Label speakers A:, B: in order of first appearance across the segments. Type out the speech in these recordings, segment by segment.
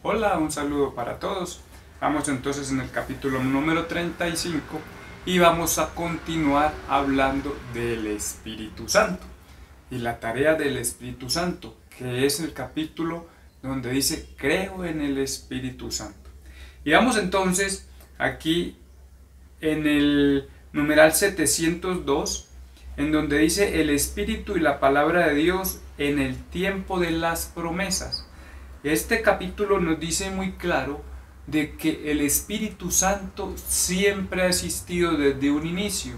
A: Hola, un saludo para todos. Vamos entonces en el capítulo número 35 y vamos a continuar hablando del Espíritu Santo y la tarea del Espíritu Santo, que es el capítulo donde dice creo en el Espíritu Santo. Y vamos entonces aquí en el numeral 702, en donde dice el Espíritu y la palabra de Dios en el tiempo de las promesas. Este capítulo nos dice muy claro de que el Espíritu Santo siempre ha existido desde un inicio.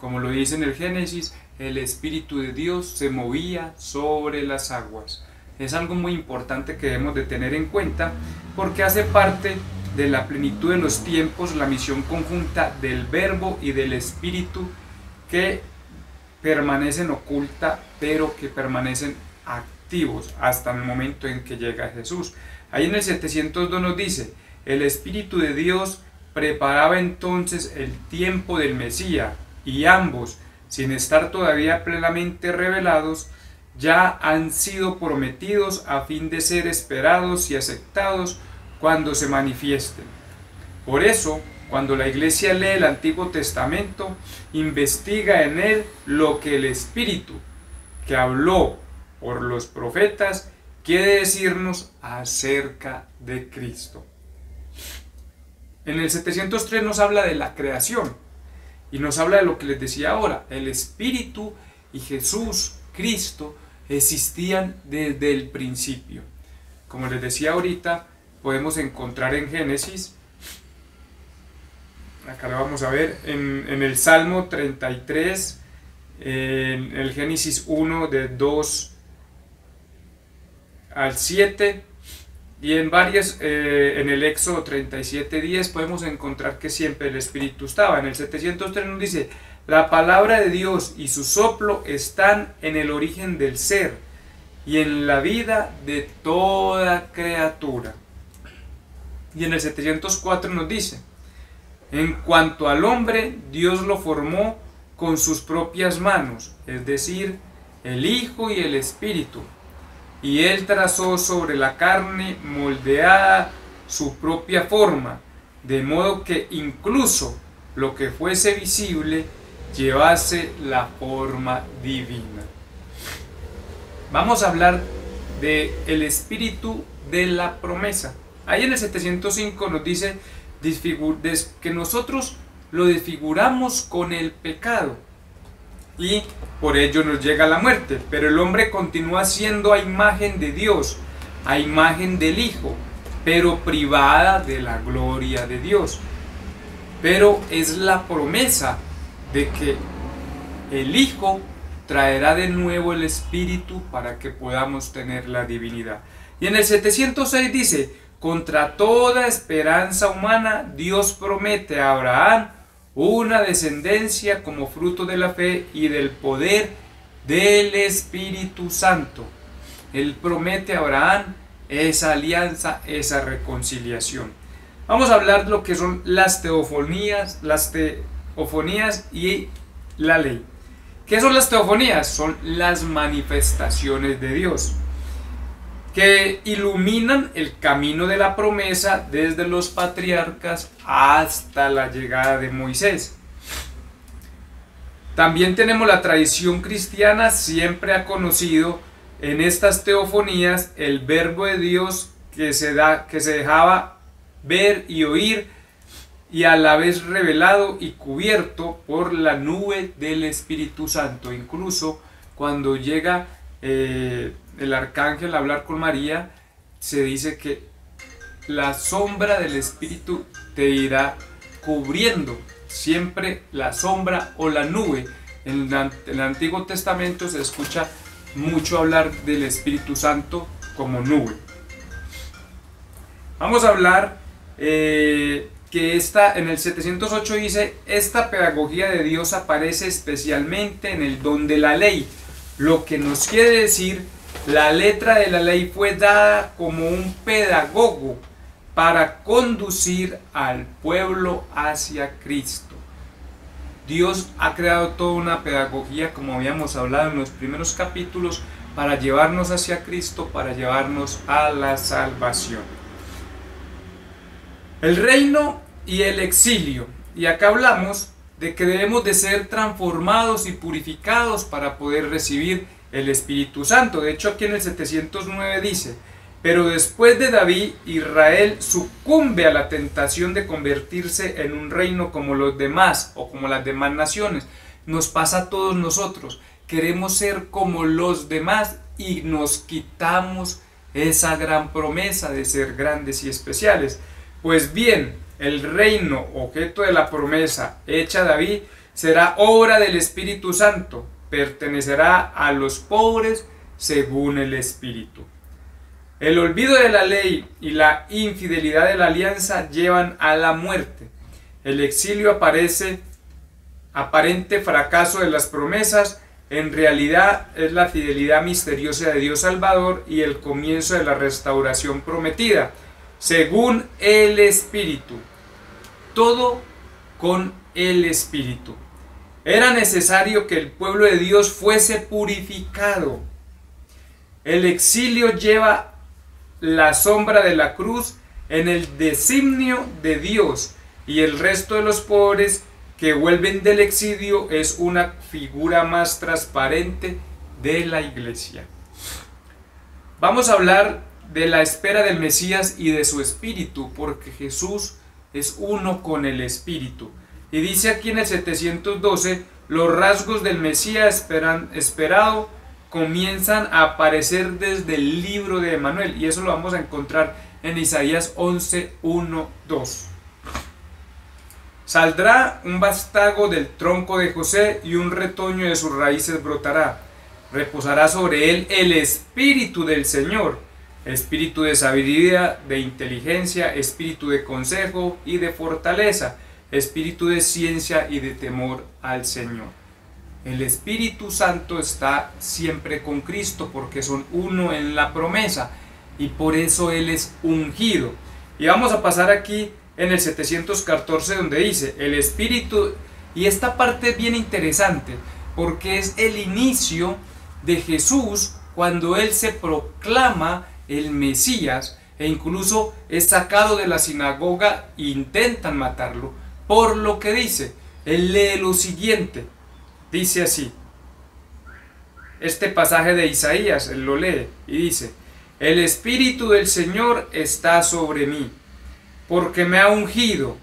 A: Como lo dice en el Génesis, el Espíritu de Dios se movía sobre las aguas. Es algo muy importante que debemos de tener en cuenta porque hace parte de la plenitud de los tiempos, la misión conjunta del Verbo y del Espíritu que permanecen oculta, pero que permanecen activos hasta el momento en que llega Jesús. Ahí en el 702 nos dice, el Espíritu de Dios preparaba entonces el tiempo del Mesías, y ambos, sin estar todavía plenamente revelados, ya han sido prometidos a fin de ser esperados y aceptados cuando se manifiesten. Por eso, cuando la Iglesia lee el Antiguo Testamento, investiga en él lo que el Espíritu, que habló por los profetas, quiere decirnos acerca de Cristo. En el 703 nos habla de la creación y nos habla de lo que les decía ahora. El Espíritu y Jesús, Cristo, existían desde el principio. Como les decía ahorita, podemos encontrar en Génesis, acá lo vamos a ver, en el Salmo 33, en el Génesis 1 de 2 al 7 y en varias, en el Éxodo 37:10 podemos encontrar que siempre el Espíritu estaba. En el 703 nos dice, la palabra de Dios y su soplo están en el origen del ser y en la vida de toda criatura. Y en el 704 nos dice, en cuanto al hombre, Dios lo formó con sus propias manos, es decir, el Hijo y el Espíritu. Y él trazó sobre la carne moldeada su propia forma, de modo que incluso lo que fuese visible llevase la forma divina. Vamos a hablar del Espíritu de la promesa. Ahí en el 705 nos dice que nosotros lo desfiguramos con el pecado y por ello nos llega la muerte, pero el hombre continúa siendo a imagen de Dios, a imagen del Hijo, pero privada de la gloria de Dios. Pero es la promesa de que el Hijo traerá de nuevo el Espíritu para que podamos tener la divinidad. Y en el 706 dice, contra toda esperanza humana, Dios promete a Abraham una descendencia como fruto de la fe y del poder del Espíritu Santo. Él promete a Abraham esa alianza, esa reconciliación. Vamos a hablar de lo que son las teofonías y la ley. ¿Qué son las teofonías? Son las manifestaciones de Dios que iluminan el camino de la promesa desde los patriarcas hasta la llegada de Moisés. También tenemos la tradición cristiana, siempre ha conocido en estas teofonías el verbo de Dios que se dejaba ver y oír y a la vez revelado y cubierto por la nube del Espíritu Santo. Incluso cuando llega el arcángel a hablar con María, se dice que la sombra del Espíritu te irá cubriendo, siempre la sombra o la nube. En el Antiguo Testamento se escucha mucho hablar del Espíritu Santo como nube. Vamos a hablar que en el 708 dice, esta pedagogía de Dios aparece especialmente en el don de la ley, lo que nos quiere decir, la letra de la ley fue dada como un pedagogo para conducir al pueblo hacia Cristo. Dios ha creado toda una pedagogía, como habíamos hablado en los primeros capítulos, para llevarnos hacia Cristo, para llevarnos a la salvación. El reino y el exilio. Y acá hablamos de que debemos de ser transformados y purificados para poder recibir el Espíritu Santo. De hecho, aquí en el 709 dice: pero después de David, Israel sucumbe a la tentación de convertirse en un reino como los demás o como las demás naciones. Nos pasa a todos nosotros. Queremos ser como los demás y nos quitamos esa gran promesa de ser grandes y especiales. Pues bien, el reino, objeto de la promesa hecha a David, será obra del Espíritu Santo, pertenecerá a los pobres según el Espíritu. El olvido de la ley y la infidelidad de la alianza llevan a la muerte. El exilio aparente fracaso de las promesas, en realidad es la fidelidad misteriosa de Dios Salvador y el comienzo de la restauración prometida, según el Espíritu. Todo con el Espíritu. Era necesario que el pueblo de Dios fuese purificado. El exilio lleva la sombra de la cruz en el designio de Dios, y el resto de los pobres que vuelven del exilio es una figura más transparente de la iglesia. Vamos a hablar de la espera del Mesías y de su espíritu, porque Jesús es uno con el Espíritu. Y dice aquí en el 712, los rasgos del Mesías esperado comienzan a aparecer desde el libro de Emanuel, y eso lo vamos a encontrar en Isaías 11, 1, 2. Saldrá un vástago del tronco de José y un retoño de sus raíces brotará. Reposará sobre él el Espíritu del Señor, espíritu de sabiduría, de inteligencia, espíritu de consejo y de fortaleza, espíritu de ciencia y de temor al Señor. El Espíritu Santo está siempre con Cristo porque son uno en la promesa y por eso Él es ungido. Y vamos a pasar aquí en el 714 donde dice el Espíritu, y esta parte es bien interesante porque es el inicio de Jesús cuando Él se proclama el Mesías e incluso es sacado de la sinagoga e intentan matarlo por lo que dice. Él lee lo siguiente, dice así, este pasaje de Isaías, él lo lee y dice: el Espíritu del Señor está sobre mí, porque me ha ungido,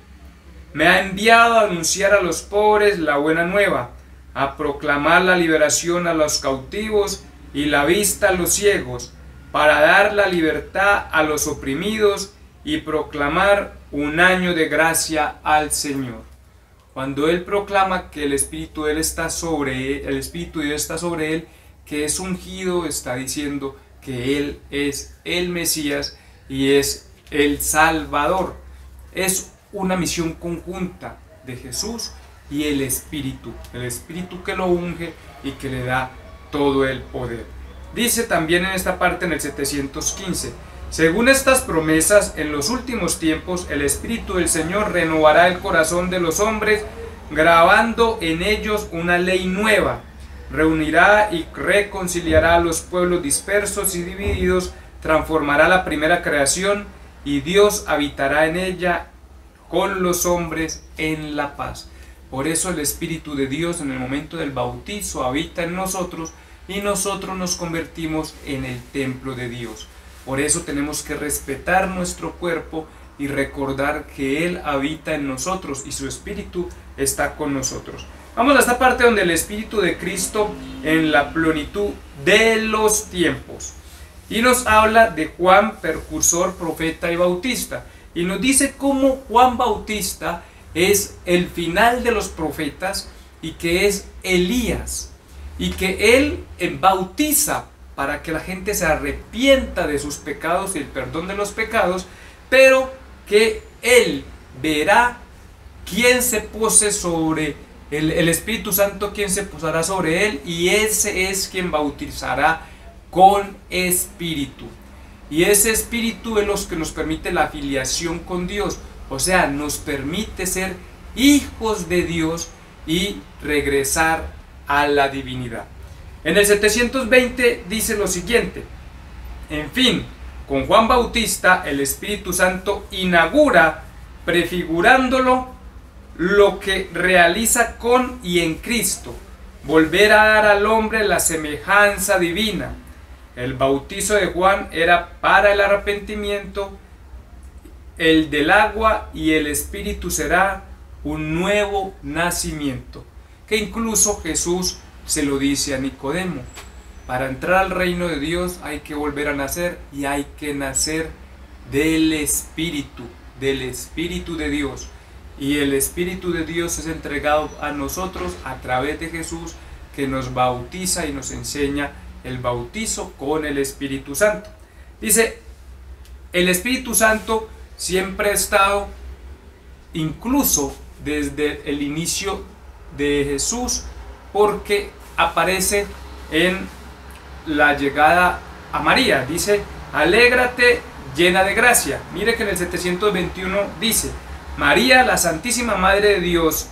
A: me ha enviado a anunciar a los pobres la buena nueva, a proclamar la liberación a los cautivos y la vista a los ciegos, para dar la libertad a los oprimidos y proclamar un año de gracia al Señor. Cuando Él proclama que el Espíritu de Él está sobre él, el Espíritu de Dios está sobre Él, que es ungido, está diciendo que Él es el Mesías y es el Salvador. Es una misión conjunta de Jesús y el Espíritu que lo unge y que le da todo el poder. Dice también en esta parte en el 715, según estas promesas, en los últimos tiempos el Espíritu del Señor renovará el corazón de los hombres, grabando en ellos una ley nueva. Reunirá y reconciliará a los pueblos dispersos y divididos, transformará la primera creación y Dios habitará en ella con los hombres en la paz. Por eso el Espíritu de Dios en el momento del bautizo habita en nosotros y nosotros nos convertimos en el templo de Dios. Por eso tenemos que respetar nuestro cuerpo y recordar que Él habita en nosotros y su Espíritu está con nosotros. Vamos a esta parte donde el Espíritu de Cristo en la plenitud de los tiempos. Y nos habla de Juan, precursor, profeta y bautista. Y nos dice cómo Juan Bautista es el final de los profetas y que es Elías. Y que él bautiza para que la gente se arrepienta de sus pecados y el perdón de los pecados, pero que él verá quién se pose sobre el Espíritu Santo, quién se posará sobre él, y ese es quien bautizará con Espíritu. Y ese Espíritu es lo que nos permite la filiación con Dios, o sea, nos permite ser hijos de Dios y regresar a la divinidad. En el 720 dice lo siguiente: en fin, con Juan Bautista el Espíritu Santo inaugura prefigurándolo lo que realiza con y en Cristo, volver a dar al hombre la semejanza divina. El bautizo de Juan era para el arrepentimiento, el del agua y el Espíritu será un nuevo nacimiento, que incluso Jesús se lo dice a Nicodemo. Para entrar al reino de Dios hay que volver a nacer, y hay que nacer del Espíritu de Dios. Y el Espíritu de Dios es entregado a nosotros a través de Jesús, que nos bautiza y nos enseña el bautizo con el Espíritu Santo. Dice, el Espíritu Santo siempre ha estado, incluso desde el inicio de Jesús, porque aparece en la llegada a María. Dice, alégrate llena de gracia. Mire que en el 721 dice, María, la Santísima Madre de Dios,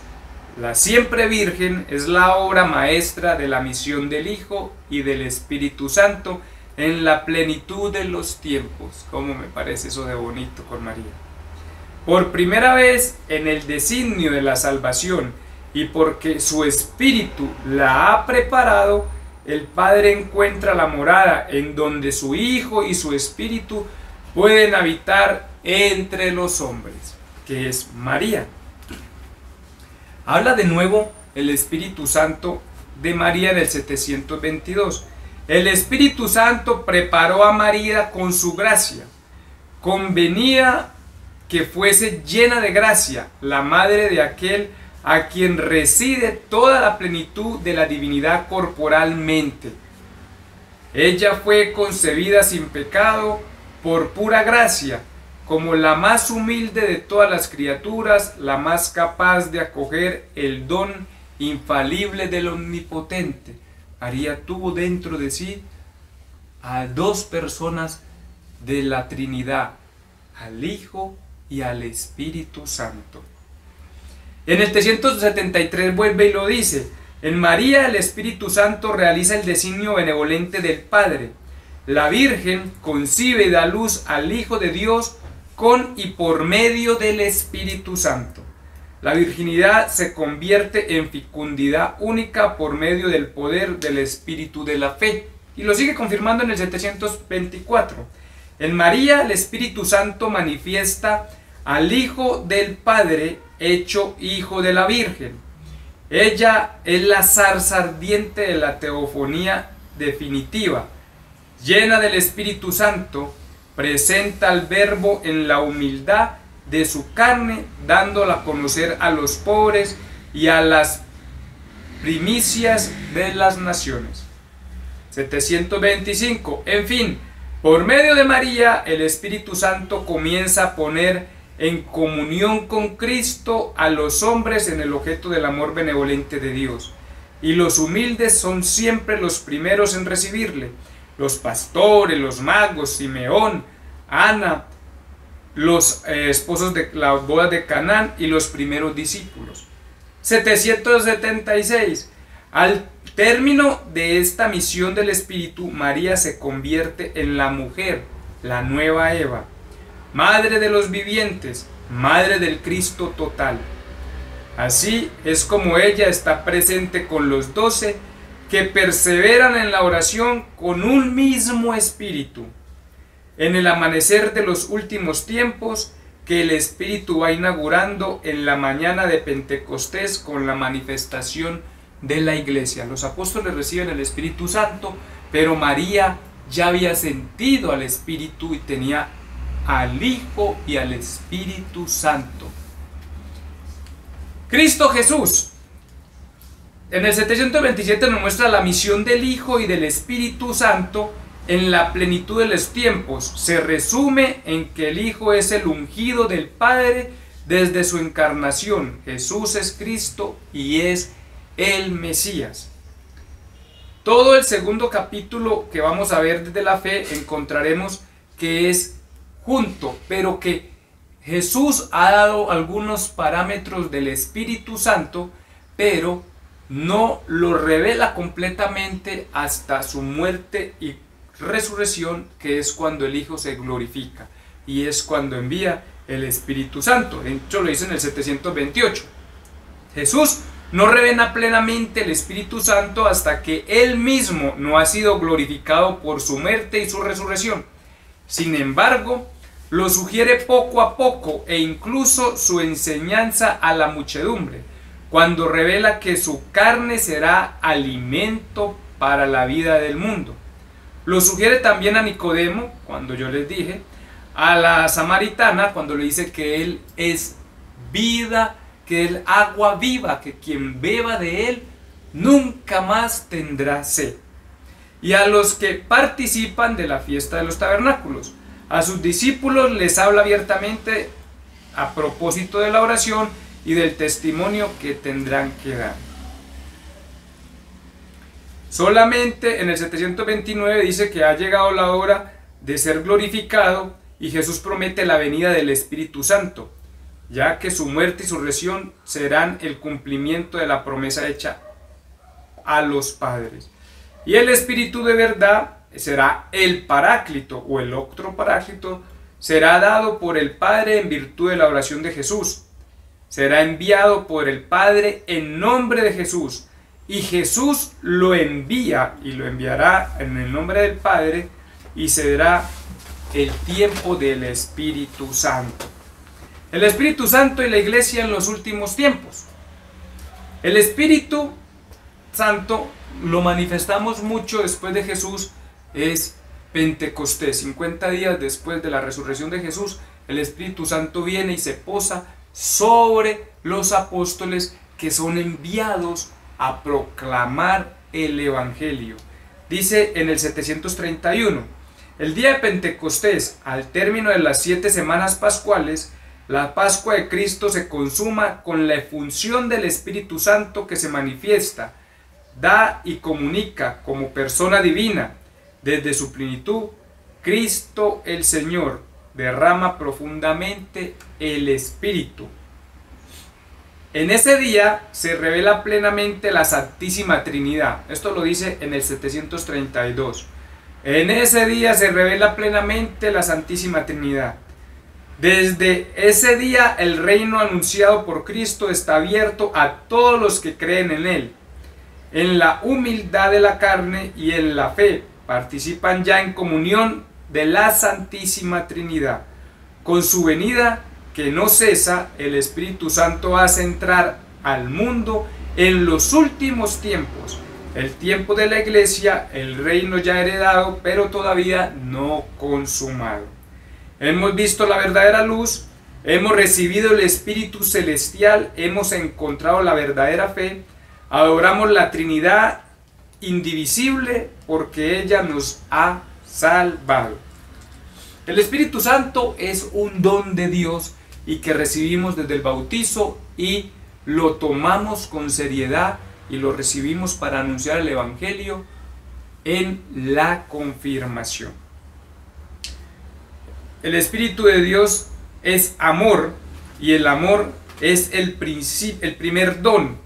A: la siempre Virgen, es la obra maestra de la misión del Hijo y del Espíritu Santo en la plenitud de los tiempos. ¿Cómo me parece eso de bonito con María? Por primera vez en el designio de la salvación, y porque su Espíritu la ha preparado, el Padre encuentra la morada en donde su Hijo y su Espíritu pueden habitar entre los hombres, que es María. Habla de nuevo el Espíritu Santo de María en el 722. El Espíritu Santo preparó a María con su gracia. Convenía que fuese llena de gracia, la madre de aquel a quien reside toda la plenitud de la divinidad corporalmente. Ella fue concebida sin pecado por pura gracia, como la más humilde de todas las criaturas, la más capaz de acoger el don infalible del Omnipotente. María tuvo dentro de sí a dos personas de la Trinidad, al Hijo y al Espíritu Santo. En el 373 vuelve y lo dice, en María el Espíritu Santo realiza el designio benevolente del Padre. La Virgen concibe y da luz al Hijo de Dios con y por medio del Espíritu Santo. La virginidad se convierte en fecundidad única por medio del poder del Espíritu de la fe. Y lo sigue confirmando en el 724. En María el Espíritu Santo manifiesta al Hijo del Padre hecho Hijo de la Virgen. Ella es la zarza ardiente de la teofonía definitiva. Llena del Espíritu Santo, presenta al Verbo en la humildad de su carne, dándola a conocer a los pobres y a las primicias de las naciones. 725. En fin, por medio de María, el Espíritu Santo comienza a poner en comunión con Cristo a los hombres en el objeto del amor benevolente de Dios. Y los humildes son siempre los primeros en recibirle. Los pastores, los magos, Simeón, Ana, los esposos de las bodas de Canaán y los primeros discípulos. 776. Al término de esta misión del Espíritu, María se convierte en la mujer, la nueva Eva, madre de los vivientes, madre del Cristo total. Así es como ella está presente con los 12 que perseveran en la oración con un mismo espíritu. En el amanecer de los últimos tiempos que el Espíritu va inaugurando en la mañana de Pentecostés con la manifestación de la iglesia. Los apóstoles reciben el Espíritu Santo, pero María ya había sentido al Espíritu y tenía al Hijo y al Espíritu Santo. Cristo Jesús. En el 727 nos muestra la misión del Hijo y del Espíritu Santo en la plenitud de los tiempos. Se resume en que el Hijo es el ungido del Padre desde su encarnación. Jesús es Cristo y es el Mesías. Todo el segundo capítulo que vamos a ver desde la fe encontraremos que es junto, pero que Jesús ha dado algunos parámetros del Espíritu Santo, pero no lo revela completamente hasta su muerte y resurrección, que es cuando el Hijo se glorifica y es cuando envía el Espíritu Santo. De hecho lo dice en el 728. Jesús no revela plenamente el Espíritu Santo hasta que Él mismo no ha sido glorificado por su muerte y su resurrección. Sin embargo, lo sugiere poco a poco e incluso su enseñanza a la muchedumbre, cuando revela que su carne será alimento para la vida del mundo. Lo sugiere también a Nicodemo, cuando yo les dije, a la samaritana, cuando le dice que Él es vida, que Él agua viva, que quien beba de Él nunca más tendrá sed. Y a los que participan de la fiesta de los tabernáculos. A sus discípulos les habla abiertamente a propósito de la oración y del testimonio que tendrán que dar. Solamente en el 729 dice que ha llegado la hora de ser glorificado y Jesús promete la venida del Espíritu Santo, ya que su muerte y su resurrección serán el cumplimiento de la promesa hecha a los padres. Y el Espíritu de verdad será el Paráclito, o el otro Paráclito, será dado por el Padre en virtud de la oración de Jesús. Será enviado por el Padre en nombre de Jesús, y Jesús lo envía y lo enviará en el nombre del Padre, y será el tiempo del Espíritu Santo. El Espíritu Santo y la Iglesia en los últimos tiempos. El Espíritu Santo lo manifestamos mucho después de Jesús, es Pentecostés. 50 días después de la resurrección de Jesús, el Espíritu Santo viene y se posa sobre los apóstoles que son enviados a proclamar el Evangelio. Dice en el 731, el día de Pentecostés, al término de las 7 semanas pascuales, la Pascua de Cristo se consuma con la efusión del Espíritu Santo que se manifiesta, da y comunica como persona divina. Desde su plenitud, Cristo el Señor derrama profundamente el Espíritu. En ese día se revela plenamente la Santísima Trinidad. Esto lo dice en el 732. En ese día se revela plenamente la Santísima Trinidad. Desde ese día el reino anunciado por Cristo está abierto a todos los que creen en Él. En la humildad de la carne y en la fe participan ya en comunión de la Santísima Trinidad. Con su venida, que no cesa, el Espíritu Santo hace entrar al mundo en los últimos tiempos, el tiempo de la Iglesia, el reino ya heredado, pero todavía no consumado. Hemos visto la verdadera luz, hemos recibido el Espíritu Celestial, hemos encontrado la verdadera fe, adoramos la Trinidad indivisible porque ella nos ha salvado. El Espíritu Santo es un don de Dios y que recibimos desde el bautizo y lo tomamos con seriedad y lo recibimos para anunciar el Evangelio en la confirmación. El Espíritu de Dios es amor y el amor es el primer don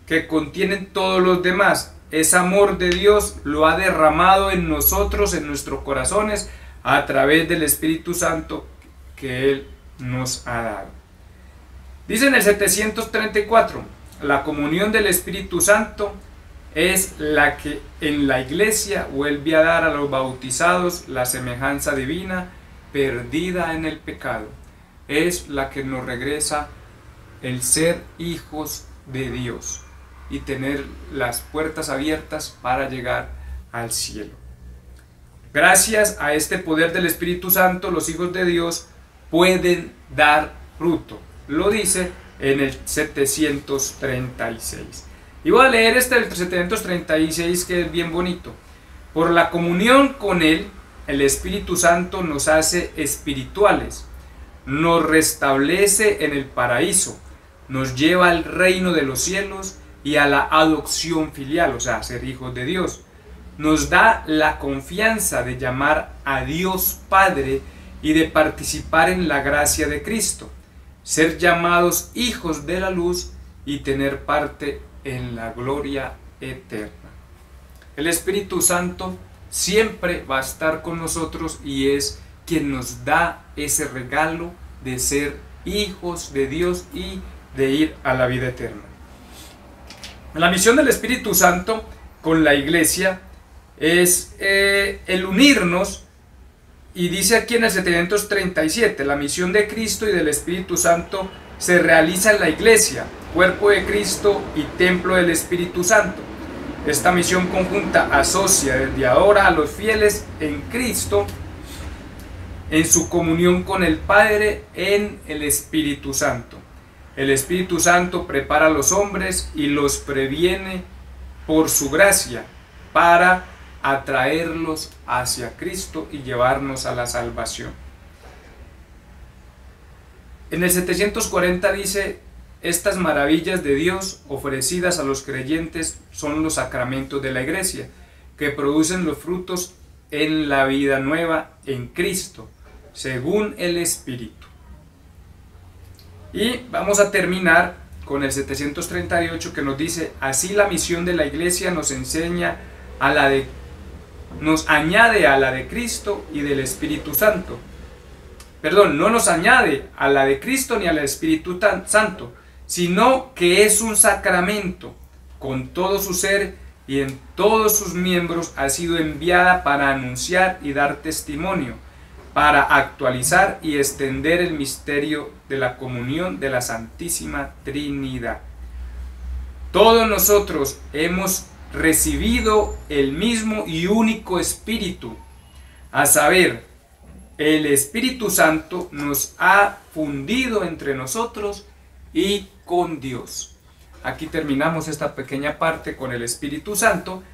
A: que contienen todos los demás. Ese amor de Dios lo ha derramado en nosotros, en nuestros corazones, a través del Espíritu Santo que Él nos ha dado. Dice en el 734, la comunión del Espíritu Santo es la que en la Iglesia vuelve a dar a los bautizados la semejanza divina perdida en el pecado. Es la que nos regresa el ser hijos de Dios y tener las puertas abiertas para llegar al cielo. Gracias a este poder del Espíritu Santo, los hijos de Dios pueden dar fruto. Lo dice en el 736. Y voy a leer este del 736 que es bien bonito. Por la comunión con Él, el Espíritu Santo nos hace espirituales, nos restablece en el paraíso, nos lleva al reino de los cielos y a la adopción filial, o sea, ser hijos de Dios. Nos da la confianza de llamar a Dios Padre y de participar en la gracia de Cristo, ser llamados hijos de la luz y tener parte en la gloria eterna. El Espíritu Santo siempre va a estar con nosotros y es quien nos da ese regalo de ser hijos de Dios y de ir a la vida eterna. La misión del Espíritu Santo con la iglesia es el unirnos, y dice aquí en el 737, la misión de Cristo y del Espíritu Santo se realiza en la iglesia, cuerpo de Cristo y templo del Espíritu Santo. Esta misión conjunta asocia desde ahora a los fieles en Cristo en su comunión con el Padre en el Espíritu Santo. El Espíritu Santo prepara a los hombres y los previene por su gracia para atraerlos hacia Cristo y llevarnos a la salvación. En el 740 dice: estas maravillas de Dios ofrecidas a los creyentes son los sacramentos de la iglesia, que producen los frutos en la vida nueva en Cristo, según el Espíritu. Y vamos a terminar con el 738, que nos dice: así la misión de la iglesia nos añade a la de Cristo y del Espíritu Santo. Perdón, no nos añade a la de Cristo ni al Espíritu Santo, sino que es un sacramento, con todo su ser y en todos sus miembros ha sido enviada para anunciar y dar testimonio, para actualizar y extender el misterio de la comunión de la Santísima Trinidad. Todos nosotros hemos recibido el mismo y único Espíritu, a saber, el Espíritu Santo nos ha fundido entre nosotros y con Dios. Aquí terminamos esta pequeña parte con el Espíritu Santo,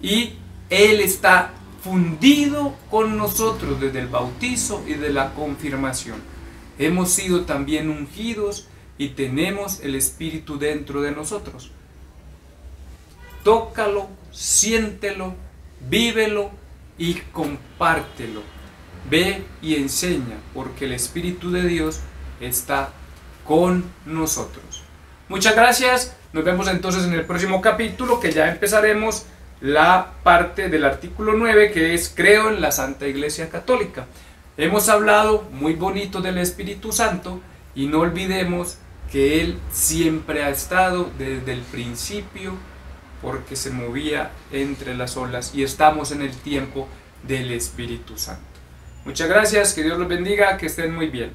A: y Él está fundido con nosotros desde el bautizo y de la confirmación. Hemos sido también ungidos y tenemos el Espíritu dentro de nosotros. Tócalo, siéntelo, vívelo y compártelo. Ve y enseña, porque el Espíritu de Dios está con nosotros. Muchas gracias. Nos vemos entonces en el próximo capítulo, que ya empezaremos la parte del artículo 9, que es: creo en la Santa Iglesia Católica. Hemos hablado muy bonito del Espíritu Santo, y no olvidemos que Él siempre ha estado desde el principio, porque se movía entre las olas, y estamos en el tiempo del Espíritu Santo. Muchas gracias, que Dios los bendiga, que estén muy bien.